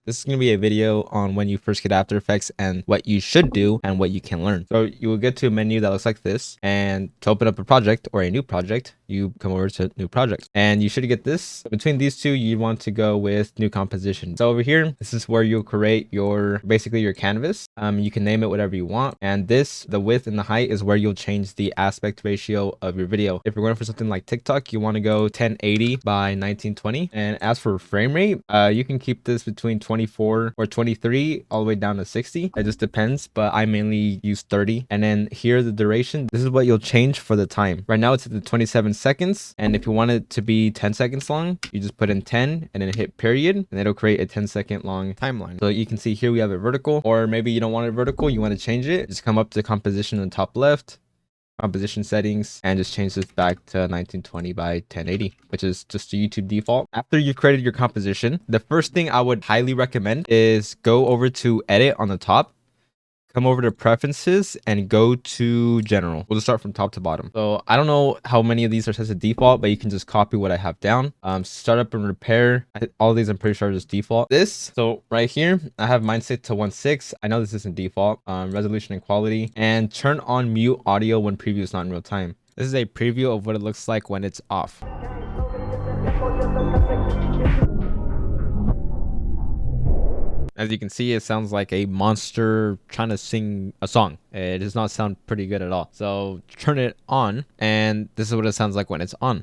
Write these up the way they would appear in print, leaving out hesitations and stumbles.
This is going to be a video on when you first get After Effects and what you should do and what you can learn. So you will get to a menu that looks like this, and to open up a project or a new project, you come over to new project and you should get this. Between these two, you want to go with new composition. So over here, this is where you'll create your basically your canvas. You can name it whatever you want. And this, the width and the height, is where you'll change the aspect ratio of your video. If you're going for something like TikTok, you want to go 1080 by 1920. And as for frame rate, you can keep this between 24 or 23 all the way down to 60. It just depends, but I mainly use 30. And then here, the duration, this is what you'll change for the time. Right now it's at the 27 seconds, and if you want it to be 10 seconds long, you just put in 10 and then hit period, and it'll create a 10-second long timeline. So you can see here we have it vertical, or maybe you don't want it vertical, you want to change it, just come up to composition in the top left, composition settings, and just change this back to 1920 by 1080, which is just a YouTube default. After you've created your composition, the first thing I would highly recommend is go over to edit on the top, come over to preferences, and go to general. We'll just start from top to bottom. So I don't know how many of these are set to default, but you can just copy what I have down. Startup and repair, all of these I'm pretty sure are just default. So right here, I have mine set to 1.6. I know this isn't default. Resolution and quality, and turn on mute audio when preview is not in real time. This is a preview of what it looks like when it's off. As you can see, it sounds like a monster trying to sing a song. It does not sound pretty good at all. So turn it on, and this is what it sounds like when it's on.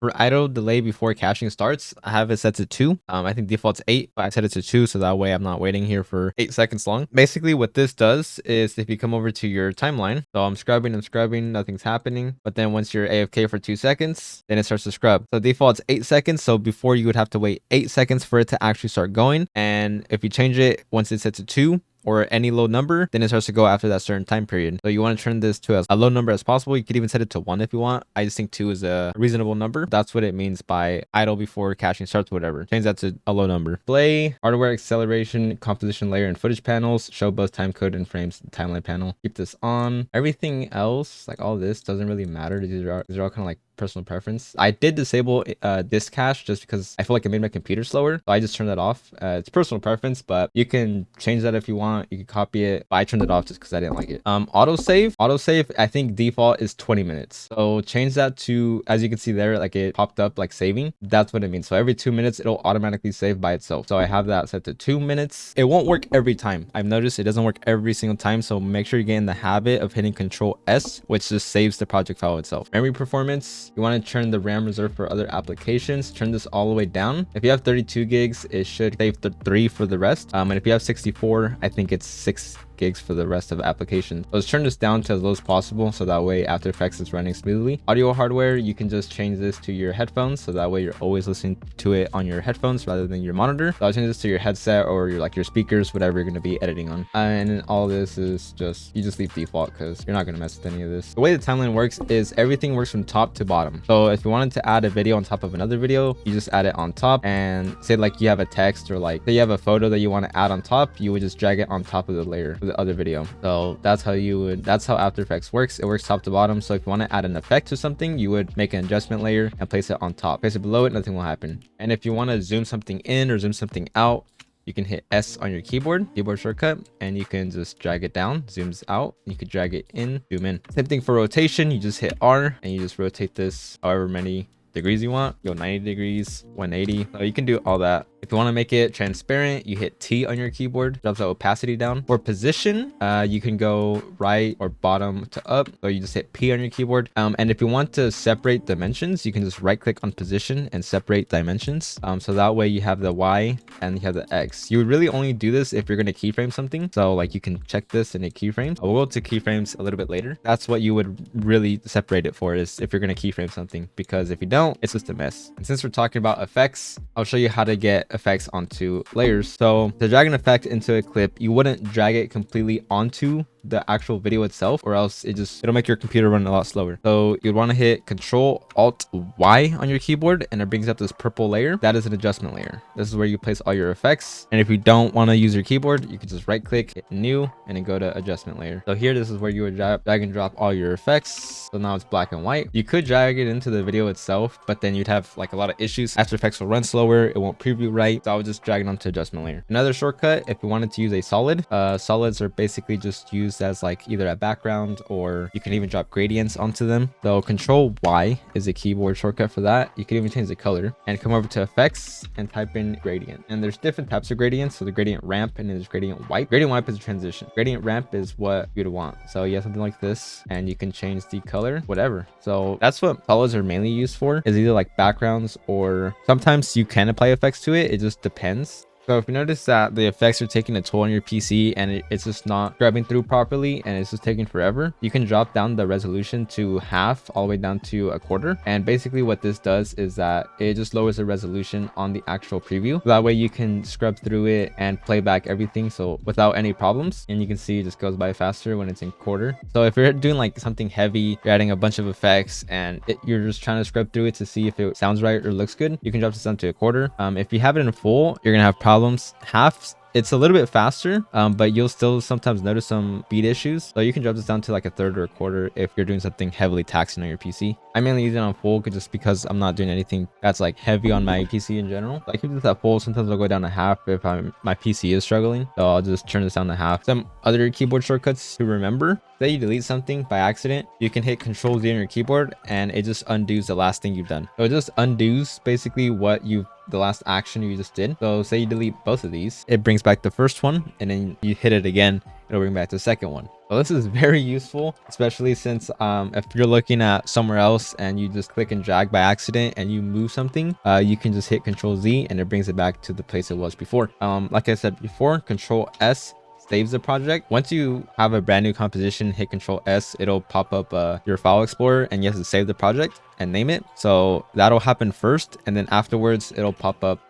For idle delay before caching starts, I have it set to 2. I think default's 8, but I set it to 2, so that way I'm not waiting here for 8 seconds long. Basically, what this does is if you come over to your timeline, so I'm scrubbing, nothing's happening. But then once you're AFK for 2 seconds, then it starts to scrub. So default's 8 seconds, so before you would have to wait 8 seconds for it to actually start going. And if you change it, once it's set to 2, or any low number, then it starts to go after that certain time period. So you want to turn this to as a low number as possible. You could even set it to 1 if you want. I just think 2 is a reasonable number. That's what it means by idle before caching starts, whatever. Change that to a low number. Play, hardware acceleration, composition layer and footage panels, show buzz timecode and frames timeline panel. Keep this on. Everything else, like all this, doesn't really matter. These are all kind of like personal preference. I did disable disk cache just because I feel like it made my computer slower, so I just turned that off. It's personal preference, but you can change that if you want. You can copy it, but I turned it off just because I didn't like it. Autosave, I think default is 20 minutes, so change that to, as you can see there, like it popped up like saving. That's what it means. So every 2 minutes it'll automatically save by itself. So I have that set to 2 minutes. It won't work every time. I've noticed it doesn't work every single time, so make sure you get in the habit of hitting Control S, which just saves the project file itself. Memory performance, you want to turn the RAM reserve for other applications. Turn this all the way down. If you have 32 gigs, it should save the 3 for the rest. And if you have 64, I think it's 6 gigs for the rest of the application. So let's turn this down to as low as possible, so that way After Effects is running smoothly. Audio hardware, you can just change this to your headphones, so that way you're always listening to it on your headphones rather than your monitor. So I'll change this to your headset or your speakers, whatever you're going to be editing on. And then all this is just, you just leave default because you're not going to mess with any of this. The way the timeline works is everything works from top to bottom. So if you wanted to add a video on top of another video, you just add it on top, and say like you have a text or like say you have a photo that you want to add on top, you would just drag it on top of the layer of the other video. So that's how After Effects works. It works top to bottom. So if you want to add an effect to something, you would make an adjustment layer and place it on top. Place it below it, nothing will happen. And if you want to zoom something in or zoom something out, you can hit S on your keyboard shortcut, and you can just drag it down, zooms out. You could drag it in, zoom in. Same thing for rotation. You just hit R and you just rotate this however many degrees you want. Go 90 degrees, 180. So you can do all that. If you want to make it transparent, you hit T on your keyboard, drops the opacity down. For position, you can go right or bottom to up, so you just hit P on your keyboard. And if you want to separate dimensions, you can just right click on position and separate dimensions. So that way you have the Y and you have the X. You would really only do this if you're going to keyframe something. So like you can check this and it keyframes. We'll go to keyframes a little bit later. That's what you would really separate it for, is if you're going to keyframe something, because if you don't, it's just a mess. And since we're talking about effects, I'll show you how to get effects onto layers. So to drag an effect into a clip, you wouldn't drag it completely onto the actual video itself, or else it'll make your computer run a lot slower. So you'd want to hit Control Alt Y on your keyboard, and it brings up this purple layer. That is an adjustment layer. This is where you place all your effects. And if you don't want to use your keyboard, you can just right click, hit new, and then go to adjustment layer. So here, this is where you would drag and drop all your effects. So now it's black and white. You could drag it into the video itself, but then you'd have like a lot of issues. After Effects will run slower, it won't preview right. So I would just drag it onto adjustment layer. Another shortcut, if you wanted to use a solid, solids are basically just used as like either a background, or you can even drop gradients onto them. So Control Y is a keyboard shortcut for that. You can even change the color and come over to effects and type in gradient. And there's different types of gradients. So the gradient ramp, and there's gradient wipe. Gradient wipe is a transition. Gradient ramp is what you'd want. So you have something like this, and you can change the color, whatever. So that's what solids are mainly used for, is either like backgrounds, or sometimes you can apply effects to it. It just depends. So if you notice that the effects are taking a toll on your PC and it's just not grabbing through properly and it's just taking forever, you can drop down the resolution to half, all the way down to a quarter. And basically what this does is that it just lowers the resolution on the actual preview. That way you can scrub through it and play back everything, so without any problems. And you can see it just goes by faster when it's in quarter. So if you're doing like something heavy, you're adding a bunch of effects, and you're just trying to scrub through it to see if it sounds right or looks good, you can drop this down to a quarter. If you have it in full, you're gonna have problems. Half, it's a little bit faster, but you'll still sometimes notice some beat issues. So you can drop this down to like a third or a quarter if you're doing something heavily taxing on your PC. I mainly use it on full just because I'm not doing anything that's like heavy on my PC in general. So I keep this at full. Sometimes I'll go down to half if my PC is struggling. So I'll just turn this down to half. Some other keyboard shortcuts to remember: say you delete something by accident, you can hit Control Z on your keyboard and it just undoes the last thing you've done. So it just undoes basically the last action you just did. So say you delete both of these, it brings back the first one, and then you hit it again, it'll bring back the second one. So this is very useful, especially since if you're looking at somewhere else and you just click and drag by accident and you move something, you can just hit Control Z and it brings it back to the place it was before. Like I said before, Control S saves the project. Once you have a brand new composition, hit Control S, it'll pop up your file explorer, and you have to save the project and name it. So that'll happen first, and then afterwards it'll pop up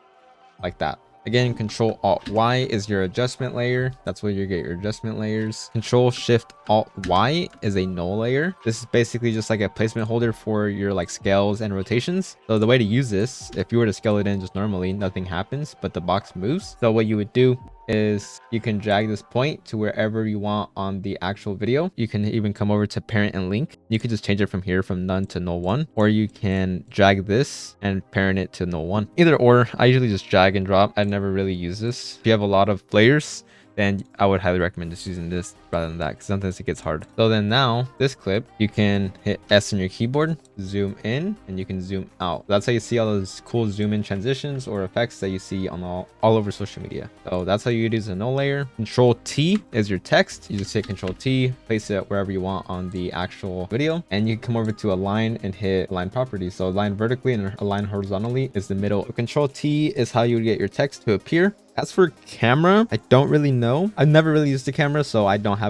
like that. Again, Control Alt Y is your adjustment layer. That's where you get your adjustment layers. Control Shift Alt Y is a null layer. This is basically just like a placement holder for your like scales and rotations. So the way to use this, if you were to scale it in just normally, nothing happens, but the box moves. So what you would do is you can drag this point to wherever you want on the actual video. You can even come over to parent and link. You can just change it from here from none to null one, or you can drag this and parent it to null one. Either or, I usually just drag and drop. I never really use this. If you have a lot of layers, then I would highly recommend just using this rather than that, because sometimes it gets hard. So then now this clip, you can hit S on your keyboard, zoom in, and you can zoom out. That's how you see all those cool zoom in transitions or effects that you see on all over social media. So that's how you use a null layer. Control T is your text. You just hit Control T, place it wherever you want on the actual video, and you come over to align and hit align properties. So align vertically and align horizontally is the middle. Control T is how you would get your text to appear. As for camera, I don't really know. I've never really used the camera, so I don't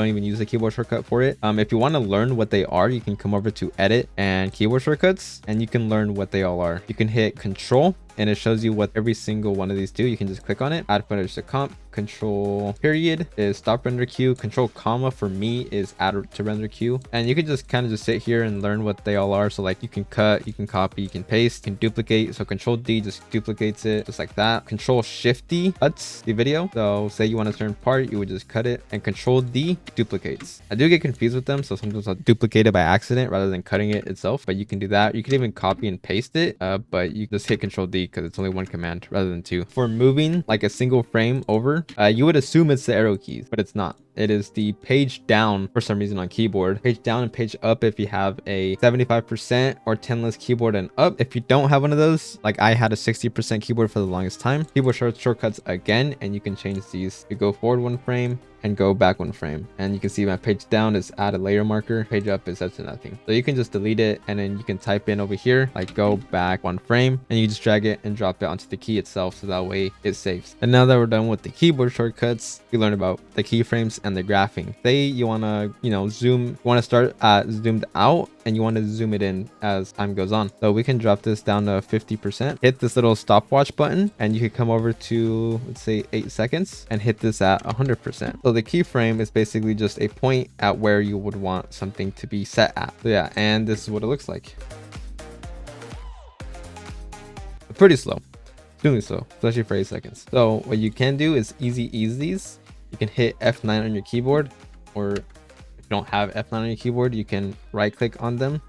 even use a keyboard shortcut for it. If you want to learn what they are, you can come over to edit and keyboard shortcuts, and you can learn what they all are. You can hit Control, and it shows you what every single one of these do. You can just click on it. Add footage to comp. Control period is stop render queue. Control comma for me is add to render queue. And you can just kind of just sit here and learn what they all are. So like you can cut, you can copy, you can paste, you can duplicate. So Control D just duplicates it just like that. Control Shift D cuts the video. So say you want a certain part, you would just cut it, and Control D duplicates. I do get confused with them, so sometimes I'll duplicate it by accident rather than cutting it itself, but you can do that. You can even copy and paste it, but you just hit Control D because it's only one command rather than two. For moving like a single frame over, you would assume it's the arrow keys, but it's not. It is the page down for some reason on keyboard. Page down and page up if you have a 75% or 10-less keyboard and up. If you don't have one of those, like I had a 60% keyboard for the longest time. Keyboard shortcuts again, and you can change these. You go forward one frame and go back one frame, and you can see my page down is add a layer marker, page up is set to nothing. So you can just delete it, and then you can type in over here like go back one frame, and you just drag it and drop it onto the key itself, so that way it saves. And now that we're done with the keyboard shortcuts, we learned about the keyframes and the graphing. Say you want to start at zoomed out, and you want to zoom it in as time goes on. So we can drop this down to 50%, hit this little stopwatch button, and you can come over to, let's say 8 seconds and hit this at 100%. So the keyframe is basically just a point at where you would want something to be set at. So yeah, and this is what it looks like. Pretty slow, extremely slow, especially for 8 seconds. So what you can do is easy ease these. You can hit F9 on your keyboard, or if you don't have F9 on your keyboard, you can right click on them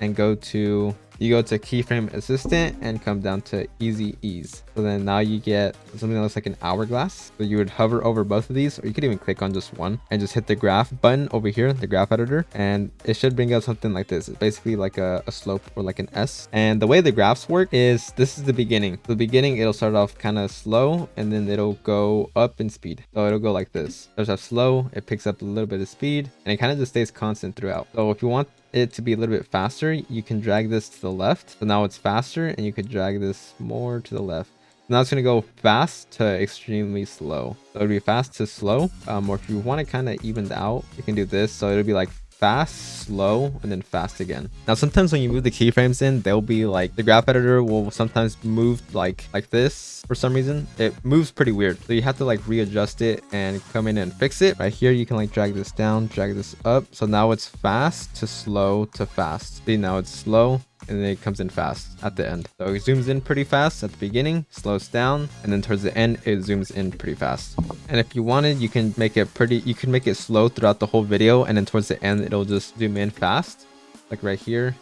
and go to keyframe assistant and come down to easy ease. So then now you get something that looks like an hourglass. So you would hover over both of these, or you could even click on just one and just hit the graph button over here, the graph editor, and it should bring up something like this. It's basically like a slope or like an S. And the way the graphs work is this is the beginning. The beginning, it'll start off kind of slow and then it'll go up in speed. So it'll go like this. Starts off slow, it picks up a little bit of speed, and it kind of just stays constant throughout. So if you want it to be a little bit faster, you can drag this to the left. So now it's faster, and you could drag this more to the left. Now it's going to go fast to extremely slow. So it'll be fast to slow. Or if you want to kind of even out, you can do this. So it'll be like fast, slow, and then fast again. Now sometimes when you move the keyframes in, they'll be like, the graph editor will sometimes move like this for some reason. It moves pretty weird, so you have to like readjust it and come in and fix it. Right here you can like drag this down, drag this up, so now it's fast to slow to fast. See, now it's slow and then it comes in fast at the end. So it zooms in pretty fast at the beginning, slows down, and then towards the end it zooms in pretty fast. And if you wanted, you can make it slow throughout the whole video, and then towards the end it'll just zoom in fast, like right here.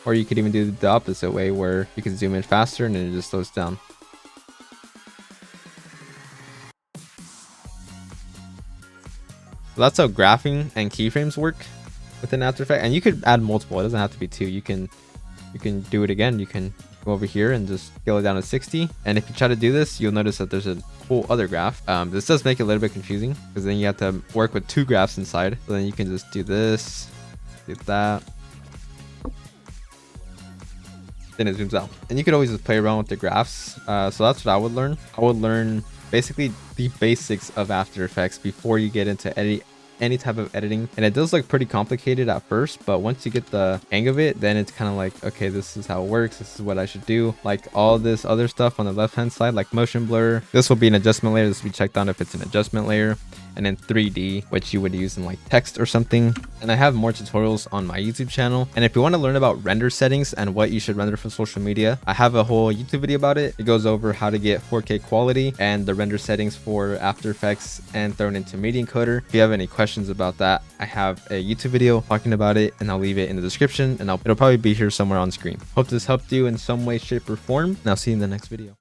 Or you could even do the opposite way, where you can zoom in faster and then it just slows down. So that's how graphing and keyframes work within After Effects. And you could add multiple, it doesn't have to be 2. You can do it again. You can go over here and just scale it down to 60. And if you try to do this, you'll notice that there's a whole other graph. This does make it a little bit confusing, because then you have to work with 2 graphs inside. So then you can just do this, do that, then it zooms out. And you could always just play around with the graphs. So that's what I would learn. I would learn basically the basics of After Effects before you get into any type of editing. And it does look pretty complicated at first, but once you get the hang of it, then it's kind of like, okay, this is how it works, this is what I should do. Like all this other stuff on the left hand side, like motion blur, this will be an adjustment layer. This will be checked on if it's an adjustment layer. And then 3D, which you would use in like text or something. And I have more tutorials on my YouTube channel. And if you want to learn about render settings and what you should render for social media, I have a whole YouTube video about it. It goes over how to get 4K quality and the render settings for After Effects and thrown into Media Encoder. If you have any questions about that, I have a YouTube video talking about it, and I'll leave it in the description, and it'll probably be here somewhere on screen. Hope this helped you in some way, shape, or form, and I'll see you in the next video.